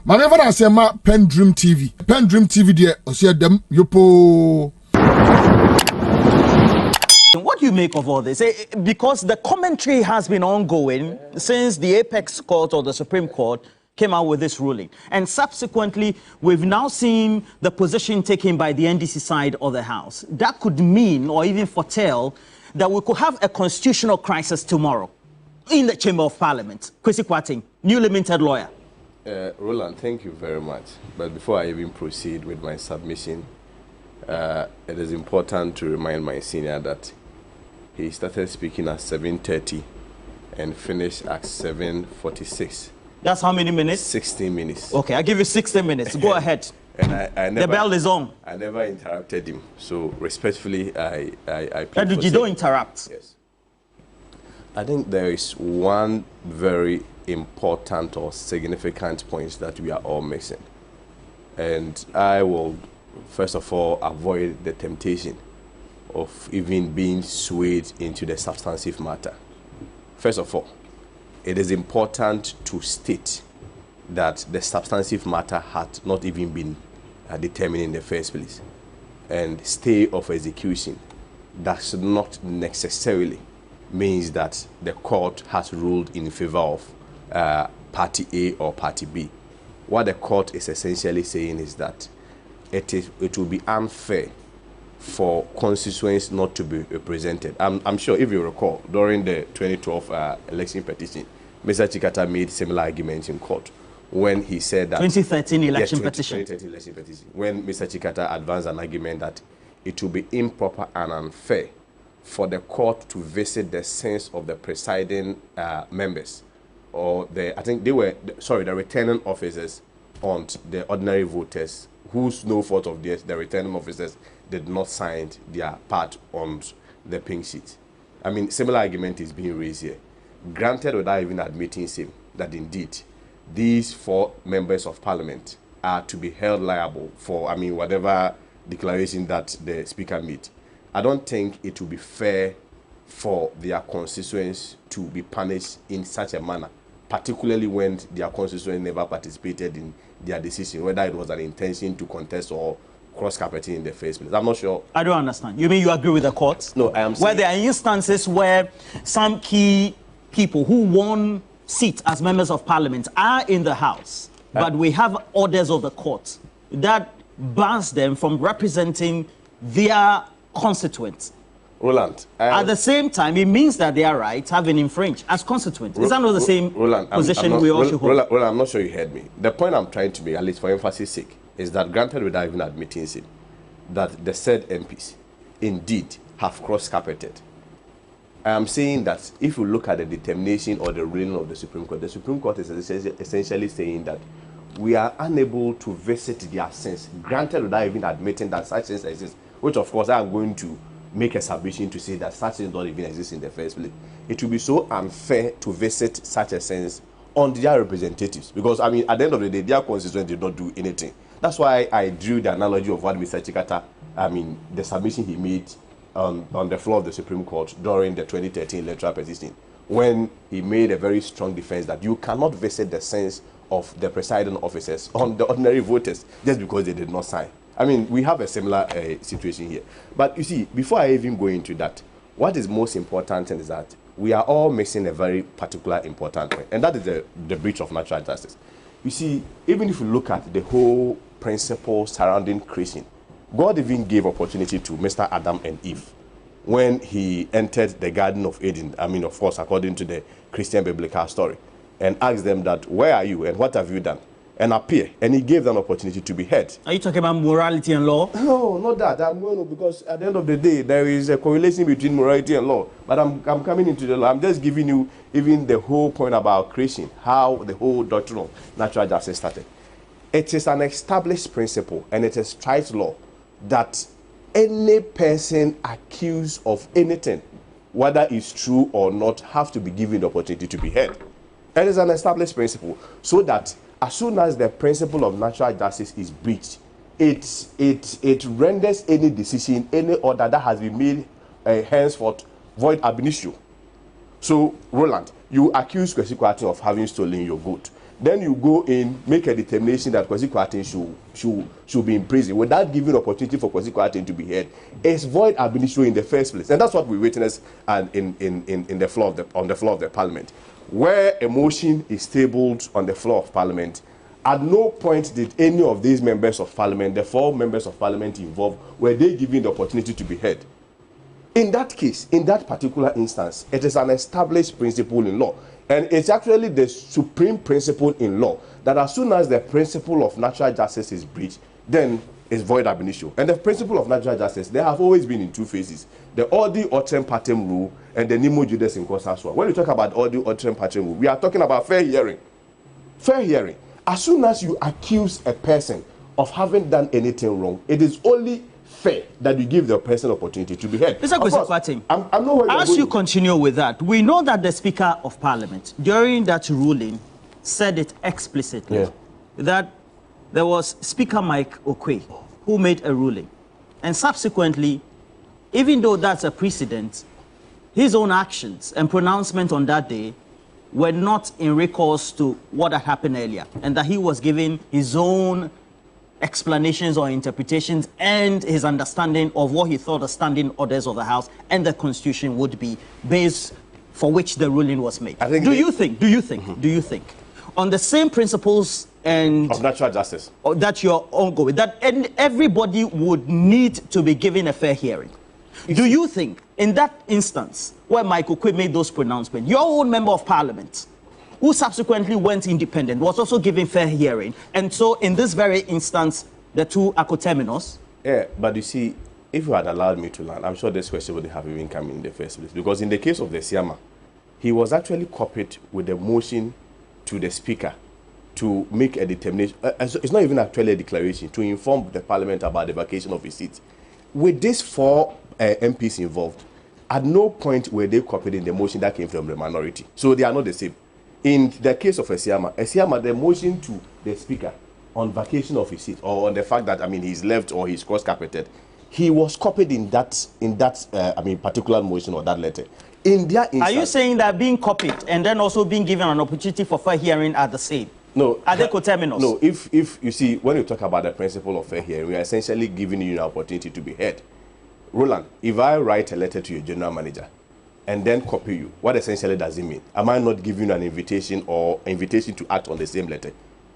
Manever I say ma PENDREAM TV. PENDREAM TV there, osia dem yopo. What do you make of all this? Because the commentary has been ongoing since the Apex Court or the Supreme Court came out with this ruling. And subsequently, we've now seen the position taken by the NDC side of the House. That could mean, or even foretell, that we could have a constitutional crisis tomorrow in the Chamber of Parliament. Kwesi Kwarteng, newly minted lawyer. Roland, thank you very much. But before I even proceed with my submission, it is important to remind my senior that he started speaking at 7:30 and finished at 7:46. That's how many minutes? 16 minutes. Okay, I'll give you 16 minutes. Go ahead. And I never, the bell is on. I never interrupted him. So respectfully, I you don't interrupt. Yes. I think there is one very important or significant point that we are all missing. And I will, first of all, avoid the temptation of even being swayed into the substantive matter. First of all, it is important to state that the substantive matter had not even been determined in the first place. And stay of execution does not necessarily means that the court has ruled in favor of party A or party B. What the court is essentially saying is that it will be unfair for constituents not to be represented. I'm sure if you recall, during the 2012 election petition, Mr. Chikata made similar arguments in court when he said that 2013 election petition. 2013 election petition. When Mr. Chikata advanced an argument that it will be improper and unfair for the court to visit the sense of the presiding members, or the returning officers on the ordinary voters whose no fault of theirs, the returning officers did not sign their part on the pink sheet. I mean, similar argument is being raised here. Granted, without even admitting same, that indeed these 4 members of parliament are to be held liable for, whatever declaration that the speaker made. I don't think it will be fair for their constituents to be punished in such a manner, particularly when their constituents never participated in their decision, whether it was an intention to contest or cross-carpeting in the first place. I'm not sure. I don't understand. You mean you agree with the court? No, I am saying, where there are instances where some key people who won seats as members of parliament are in the House, but we have orders of the court that bans them from representing their constituents. Roland, at the same time, it means that their rights have been infringed as constituents. Is that not the same position we all should hold? Roland, I'm not sure you heard me. The point I'm trying to make, at least for emphasis sake, is that granted without even admitting it, that the said MPs indeed have cross-carpeted. I am saying that if you look at the determination or the ruling of the Supreme Court is essentially saying that we are unable to visit their sense, granted without even admitting that such sense exists, which of course I am going to make a submission to say that such things don't even exist in the first place. It will be so unfair to visit such a sense on their representatives, because at the end of the day, their constituents did not do anything. That's why I drew the analogy of what Mr. Chikata, the submission he made on the floor of the Supreme Court during the 2013 electoral petition, when he made a very strong defense that you cannot visit the sense of the presiding officers on the ordinary voters just because they did not sign. We have a similar situation here. But you see, before I even go into that, what is most important is that we are all missing a very particular important point, and that is the breach of natural justice. You see, even if you look at the whole principle surrounding creation, God even gave opportunity to Mr. Adam and Eve when he entered the Garden of Eden, of course, according to the Christian biblical story, and asked them that, where are you and what have you done? And appear, and he gave them an opportunity to be heard. Are you talking about morality and law? No, not that. I'm going to, because at the end of the day, there is a correlation between morality and law. But I'm coming into the law. I'm just giving you even the whole point about creation, how the whole doctrine of natural justice started. It is an established principle, and it is tried law, that any person accused of anything, whether it's true or not, have to be given the opportunity to be heard. It is an established principle, so that as soon as the principle of natural justice is breached, it renders any decision, any order that has been made henceforth void ab initio. So, Roland, you accuse Kwesi Kwarteng of having stolen your goat. then you go in, make a determination that Kwesi Kwarteng should be in prison without giving opportunity for Kwesi Kwarteng to be heard, it's void ab initio in the first place. And that's what we witnessed on the floor of the parliament, where a motion is tabled on the floor of parliament. At no point did any of these members of parliament, the 4 members of parliament involved, were they given the opportunity to be heard. In that case, in that particular instance, it is an established principle in law. And it's actually the supreme principle in law that as soon as the principle of natural justice is breached, then it's void ab initio. And the principle of natural justice, they have always been in 2 phases: the Odi Otrem Partem rule and the Nemo Judes in Cosa Sua. When we talk about Odi Otrem Partem rule, we are talking about fair hearing. Fair hearing. As soon as you accuse a person of having done anything wrong, it is only fair that you give the person opportunity to be heard. Mr. Kwesi, I'm not as you continue with that, we know that the Speaker of Parliament, during that ruling, said it explicitly that there was Speaker Mike Okwe who made a ruling. And subsequently, even though that's a precedent, his own actions and pronouncement on that day were not in recourse to what had happened earlier, and that he was giving his own explanations or interpretations and his understanding of what he thought the standing orders of the House and the Constitution would be, based for which the ruling was made. Do you think, on the same principles and of natural justice that you're ongoing, that everybody would need to be given a fair hearing? Do you think, in that instance where Michael Okwe made those pronouncements, your own member of parliament, who subsequently went independent, was also given fair hearing, and so in this very instance, the 2 are coterminous? Yeah, but you see, if you had allowed me to land, I'm sure this question wouldn't have even come in the first place. Because in the case of the Siama, he was actually copied with a motion to the Speaker to make a determination. It's not even actually a declaration, to inform the Parliament about the vacation of his seat. With these 4 MPs involved, at no point were they copied in the motion that came from the minority. So they are not the same. In the case of Esiama, the motion to the Speaker on vacation of his seat, or on the fact that, he's left or he's cross-carpeted, he was copied in that particular motion or that letter. In their instance, are you saying that being copied and then also being given an opportunity for fair hearing are the same? No. Are they coterminous? No. If you see, when you talk about the principle of fair hearing, we are essentially giving you an opportunity to be heard. Roland, if I write a letter to your general manager and then copy you, what essentially does it mean? Am I not giving you an invitation or invitation to act on the same letter?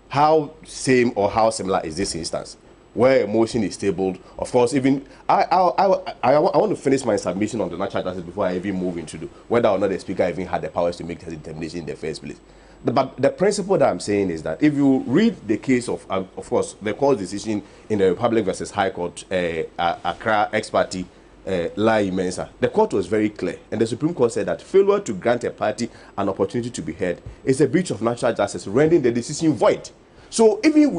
How same or how similar is this instance? Where a motion is tabled, of course, even I want to finish my submission on the natural justice before I even move into whether or not the Speaker even had the powers to make that determination in the first place. But the principle that I'm saying is that if you read the case of course, the court decision in the Republic versus High Court, Accra ex parte, Lai Mensa, the court was very clear, and the Supreme Court said that failure to grant a party an opportunity to be heard is a breach of natural justice, rendering the decision void. So even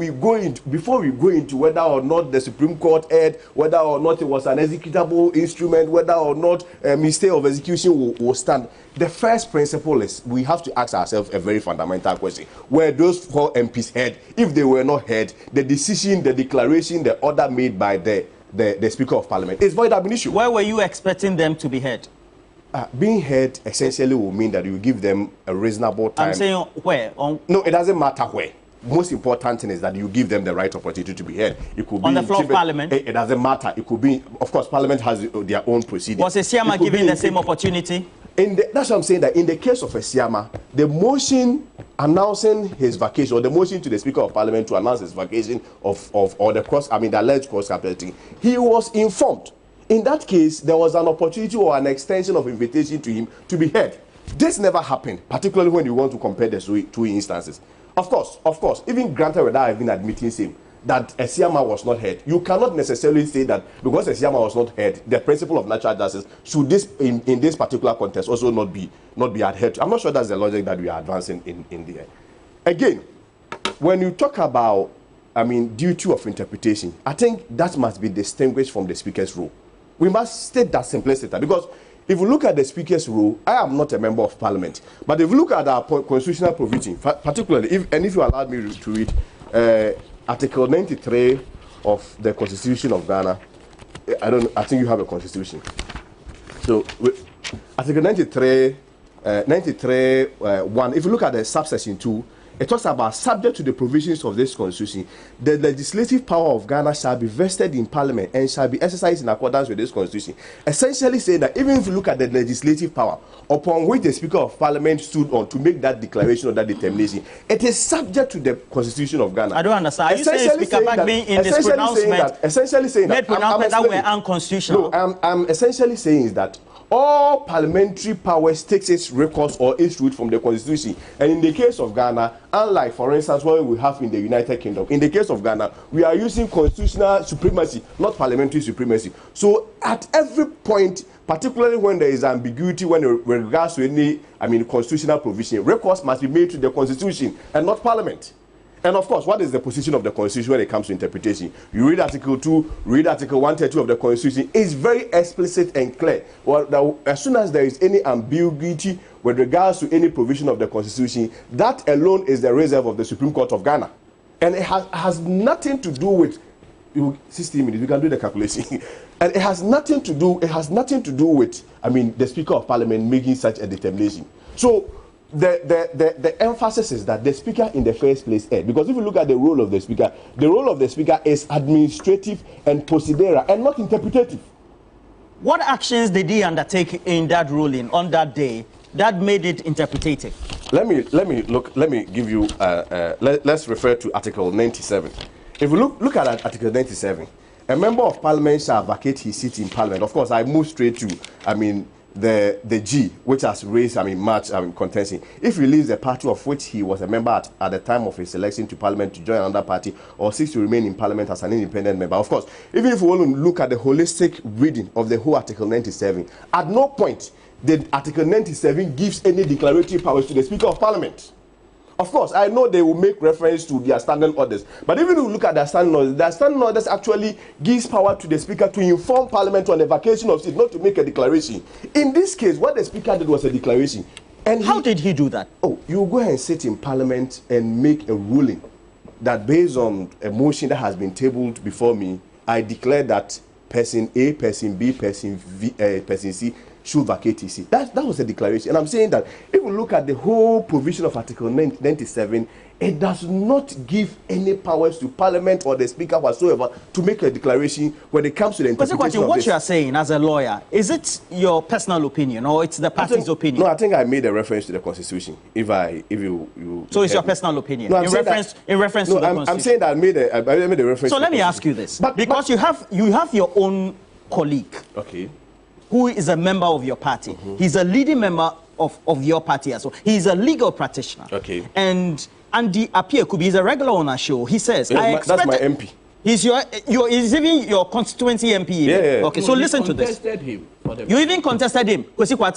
before we go into whether or not the Supreme Court heard, whether or not it was an executable instrument, whether or not a mistake of execution will stand, the first principle is we have to ask ourselves a very fundamental question. Were those 4 MPs heard? If they were not heard, the decision, the declaration, the order made by the Speaker of Parliament is void ab initio. Where were you expecting them to be heard? Being heard essentially will mean that you give them a reasonable time. I'm saying where? No, it doesn't matter where. Most important thing is that you give them the right opportunity to be heard. It could be on the floor of Parliament. It doesn't matter. It could be, of course, Parliament has their own proceedings. Was Esiama given the same opportunity? That's what I'm saying, that in the case of Esiama, the motion announcing his vacation, or the motion to the Speaker of Parliament to announce his vacation the alleged cross-carpeting, he was informed. In that case, there was an opportunity or an extension of invitation to him to be heard. This never happened, particularly when you want to compare the 2 instances. Of course, even granted without even admitting same, that Esiama was not heard, you cannot necessarily say that because Esiama was not heard, the principle of natural justice should in this particular context also not be adhered to. I'm not sure that's the logic that we are advancing in the end. Again, when you talk about, duty of interpretation, I think that must be distinguished from the Speaker's role. We must state that simplicity, because if you look at the Speaker's role, I am not a member of Parliament. But if you look at our constitutional provision, particularly, if you allow me to read Article 93 of the Constitution of Ghana, I think you have a constitution. So, Article 93, 1, if you look at the subsection 2, it talks about subject to the provisions of this constitution, the legislative power of Ghana shall be vested in parliament and shall be exercised in accordance with this constitution. Essentially saying that even if you look at the legislative power upon which the Speaker of Parliament stood on to make that declaration or that determination, it is subject to the constitution of Ghana. I don't understand. Are you saying Speaker Bagby in this pronouncement essentially saying made pronouncement that were unconstitutional? No, I'm essentially saying is that all parliamentary powers takes its recourse or its root from the constitution. And in the case of Ghana, unlike, for instance, what we have in the United Kingdom, in the case of Ghana, we are using constitutional supremacy, not parliamentary supremacy. So at every point, particularly when there is ambiguity when regards to any, constitutional provision, recourse must be made to the constitution and not parliament. And of course, what is the position of the Constitution when it comes to interpretation? You read Article 2, read Article 132 of the Constitution. It's very explicit and clear. Well, as soon as there is any ambiguity with regards to any provision of the Constitution, that alone is the reserve of the Supreme Court of Ghana. And it has nothing to do with 60 minutes. We can do the calculation. And it has nothing to do with, the Speaker of Parliament making such a determination. So the emphasis is that the Speaker in the first place, because if you look at the role of the Speaker is administrative and procedural and not interpretative. What actions did he undertake in that ruling on that day that made it interpretative? Let me give you let's refer to Article 97. If you look at Article 97, a member of Parliament shall vacate his seat in Parliament. Of course, I move straight to the G, which has raised much contention, if he leaves the party of which he was a member at the time of his election to Parliament to join another party or seeks to remain in Parliament as an independent member. Of course, even if we want to look at the holistic reading of the whole Article 97, at no point did Article 97 gives any declaratory powers to the Speaker of Parliament. Of course, I know they will make reference to their standing orders, but even if you look at their standing orders actually gives power to the Speaker to inform Parliament on the vacation of seat, not to make a declaration. In this case, what the Speaker did was a declaration. And how did he do that? Oh, you go and sit in Parliament and make a ruling that based on a motion that has been tabled before me, I declare that person A, person B, person C should vacate his seat. That was a declaration. And I'm saying that if we look at the whole provision of Article 97, it does not give any powers to Parliament or the Speaker whatsoever to make a declaration when it comes to the interpretation of what you are saying as a lawyer, is it your personal opinion or it's the party's opinion? No, I think I made a reference to the Constitution. If you so it's your personal opinion? No, in reference to the Constitution? I'm saying that I made a reference. So let me ask you this, because you have your own colleague. Okay. Who is a member of your party. He's a leading member of your party as well. He's a legal practitioner. Okay. And Andy Appiah-Kubi is a regular on our show. He says, that's my MP. He's even your constituency MP. Yeah. Okay, so listen to this. You even contested him. He's my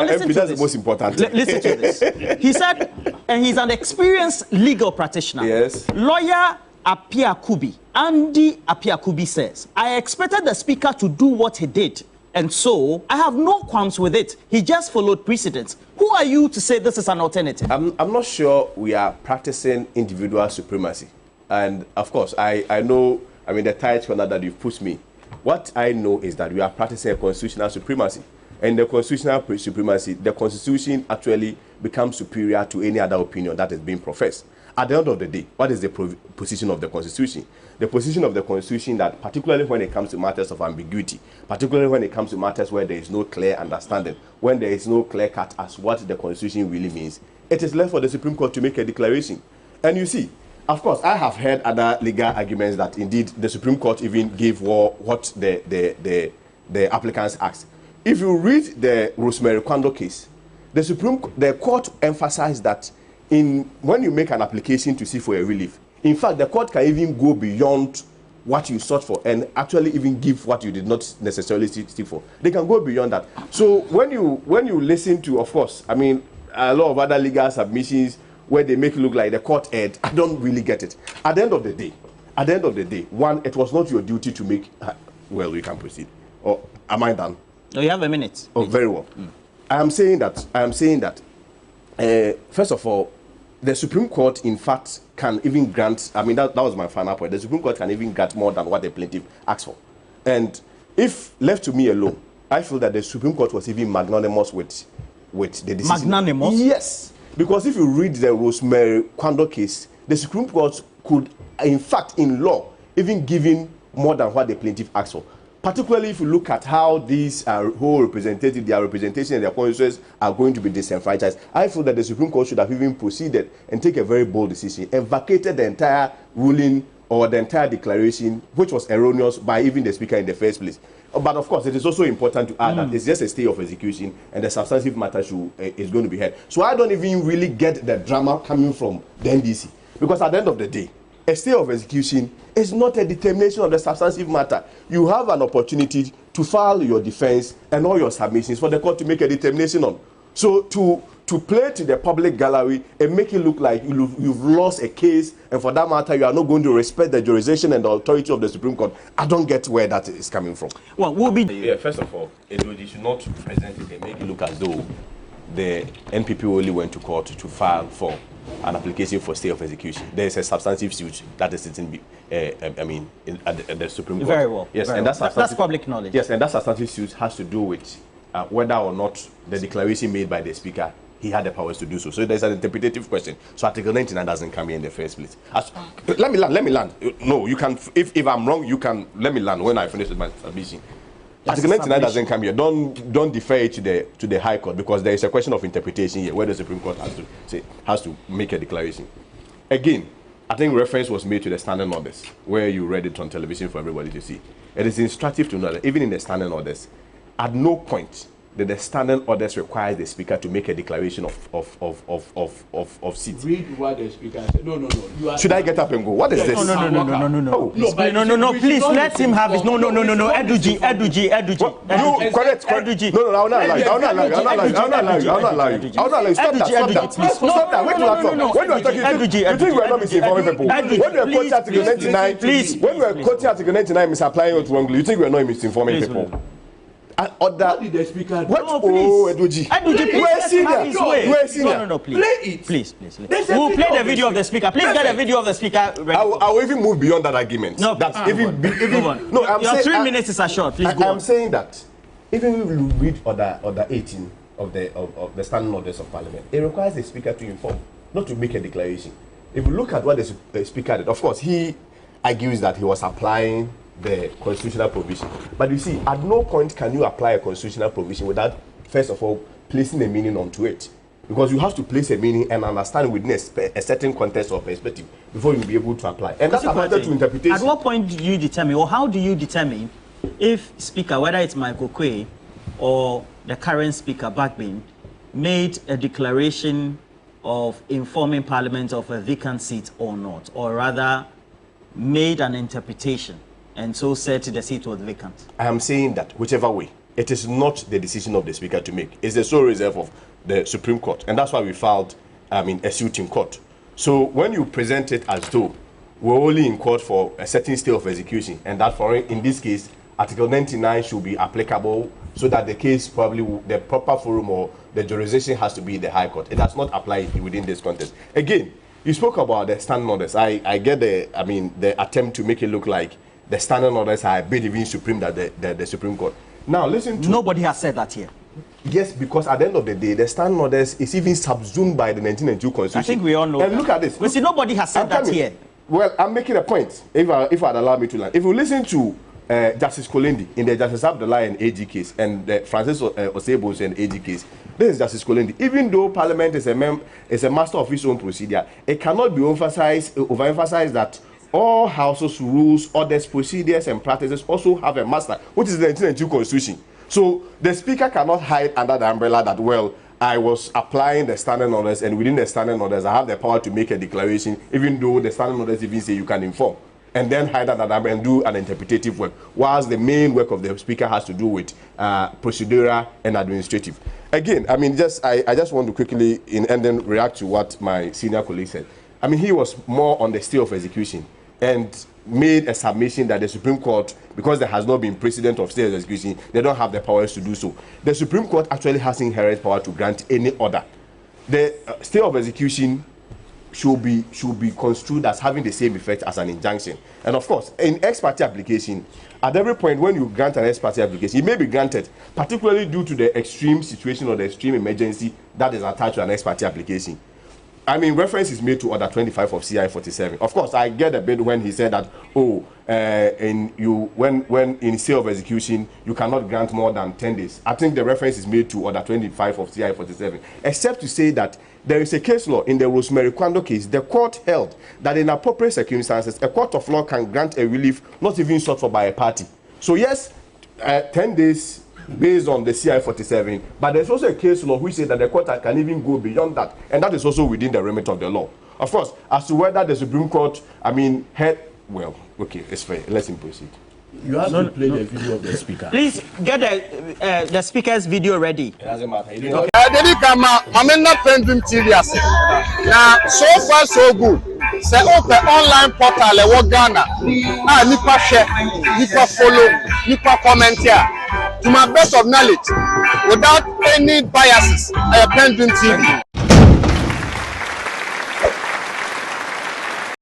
MP, that's the most important. Listen to this. He said, and he's an experienced legal practitioner. Yes. Lawyer Appiah-Kubi, Andy Appiah-Kubi says, I expected the Speaker to do what he did. And so, I have no qualms with it. He just followed precedents. Who are you to say this is an alternative? I'm not sure we are practicing individual supremacy. And of course, I know, the tight corner that you've put me. What I know is that we are practicing a constitutional supremacy. And the constitutional supremacy, the Constitution actually becomes superior to any other opinion that is being professed. At the end of the day, what is the position of the Constitution? The position of the Constitution that, particularly when it comes to matters of ambiguity, particularly when it comes to matters where there is no clear understanding, when there is no clear cut as what the Constitution really means, it is left for the Supreme Court to make a declaration. And you see, of course, I have heard other legal arguments that indeed the Supreme Court even gave what the applicants asked. If you read the Rosemary Kwando case, the court emphasized that when you make an application to seek for a relief, in fact, the court can even go beyond what you sought for and actually even give what you did not necessarily seek for. They can go beyond that. So when you listen to, of course, a lot of other legal submissions where they make it look like the court erred, I don't really get it. At the end of the day, one, it was not your duty to make. Well, we can proceed. Or am I done? No, you have a minute. Oh, very well. I am saying that. First of all, the Supreme Court, in fact, can even grant, that was my final point, the Supreme Court can even grant more than what the plaintiff asked for. And if left to me alone, I feel that the Supreme Court was even magnanimous with the decision. Magnanimous? Yes. Because if you read the Rosemary Kwando case, the Supreme Court could, in fact, in law, even given more than what the plaintiff asked for. Particularly if you look at how these whole representative, their representation and their constituencies are going to be disenfranchised, I feel that the Supreme Court should have even proceeded and take a very bold decision and vacated the entire ruling or the entire declaration, which was erroneous by even the Speaker in the first place. But of course, it is also important to add that it's just a stay of execution and the substantive matter is going to be heard. So I don't even really get the drama coming from the NDC. Because at the end of the day, a stay of execution is not a determination of the substantive matter. You have an opportunity to file your defense and all your submissions for the court to make a determination on. So to play to the public gallery and make it look like you've lost a case, and for that matter, you are not going to respect the jurisdiction and the authority of the Supreme Court, I don't get where that is coming from. Well, we'll be... Yeah, first of all, you should not present it and make it look as though the NPP only went to court to file for an application for stay of execution. There is a substantive suit that is sitting, at the Supreme Court. Very well. Yes, very and well. that's public knowledge. Yes, and that substantive suit has to do with whether or not the declaration made by the Speaker, he had the powers to do so. So there's an interpretative question. So Article 99 doesn't come here in the first place. Let me land. No, you can. If I'm wrong, you can let me land when I finish with my submission. Article 99 doesn't come here. Don't defer it to the High Court, because there is a question of interpretation here where the Supreme Court has to make a declaration. Again, I think reference was made to the standing orders where you read it on television for everybody to see. It is instructive to know that even in the standing orders, at no point did the standing orders require the Speaker to make a declaration of seats. Read what the Speaker said. No. Should I get up and go? What is this? No. Oh. No, please let him have his. No. Eduji. Correct. No, I will not allow you. Stop that. Wait till I talk. When you are talking, you think we are not misinforming people. When we are quoting Article 99, when we are quoting Article 99, misapplying it wrongly, you think we are not misinforming people. What did the Speaker do? What? No, please. Eduji. You are senior. No, Please. We'll play the video of the Speaker. Please get a video of the Speaker. I will even move beyond that argument. No, that's I'm saying 3 minutes is a short. Please go on. I'm saying that even if you read order 18 of the standing orders of Parliament, it requires the Speaker to inform, not to make a declaration. If you look at what the Speaker did, of course, he argues that he was applying the constitutional provision. But you see, at no point can you apply a constitutional provision without, first of all, placing a meaning onto it. Because you have to place a meaning and understand within a certain context or perspective before you'll be able to apply. And that's applied to interpretation. At what point do you determine, or how do you determine, if Speaker, whether it's Michael Quay or the current Speaker, Bagbin, made a declaration of informing Parliament of a vacant seat or not, or rather made an interpretation and so said the seat was vacant? I am saying that whichever way, it is not the decision of the Speaker to make. It's the sole reserve of the Supreme Court. And that's why we filed a suit in court. So when you present it as though we're only in court for a certain stay of execution, and that in this case, Article 99 should be applicable, so that the case the proper forum or the jurisdiction has to be the High Court. It does not apply within this context. Again, you spoke about the standing orders. I get the attempt to make it look like the standing orders are a bit even supreme than the Supreme Court. Now, listen to... Nobody has said that here. Yes, because at the end of the day, the standing orders is even subsumed by the 1992 Constitution. I think we all know. And look at this. We see, nobody has said that here. Well, I'm making a point, if I'd allow me to learn. If you listen to Justice Kolendi in the Justice Abdullah and AG case, and Francis Osebo's and AG case, this is Justice Kolendi. Even though Parliament is a master of its own procedure, it cannot be overemphasized that all houses, rules, orders, procedures, and practices also have a master, which is the 1992 Constitution. So the Speaker cannot hide under the umbrella that, well, I was applying the standing orders, and within the standing orders, I have the power to make a declaration, even though the standing orders even say you can inform, and then hide under the umbrella and do an interpretative work, whilst the main work of the Speaker has to do with procedural and administrative. Again, I just want to quickly, in ending, react to what my senior colleague said. He was more on the stay of execution and made a submission that the Supreme Court, because there has not been precedent of stay of execution, they don't have the powers to do so. The Supreme Court actually has inherent power to grant any order. The stay of execution should be construed as having the same effect as an injunction. And of course, in ex parte application, at every point when you grant an ex parte application, it may be granted, particularly due to the extreme situation or the extreme emergency that is attached to an ex parte application. I mean, reference is made to Order 25 of CI 47. Of course, I get a bit when he said that, when in sale of execution, you cannot grant more than 10 days. I think the reference is made to Order 25 of CI 47, except to say that there is a case law in the Rosemary Kwando case. The court held that in appropriate circumstances, a court of law can grant a relief not even sought for by a party. So yes, 10 days based on the CI 47, but there's also a case law which says that the court can even go beyond that, and that is also within the remit of the law. Of course, as to whether the Supreme Court, well, okay, it's fair. Let's proceed. You have to play the video of the speaker. Please get the speaker's video ready. It doesn't matter. PENDREAM TV. Now, so far so good. Say open online portal e Ghana. Nipa share, nipa follow, nipa comment here. To my best of knowledge, without any biases, PENDREAM TV.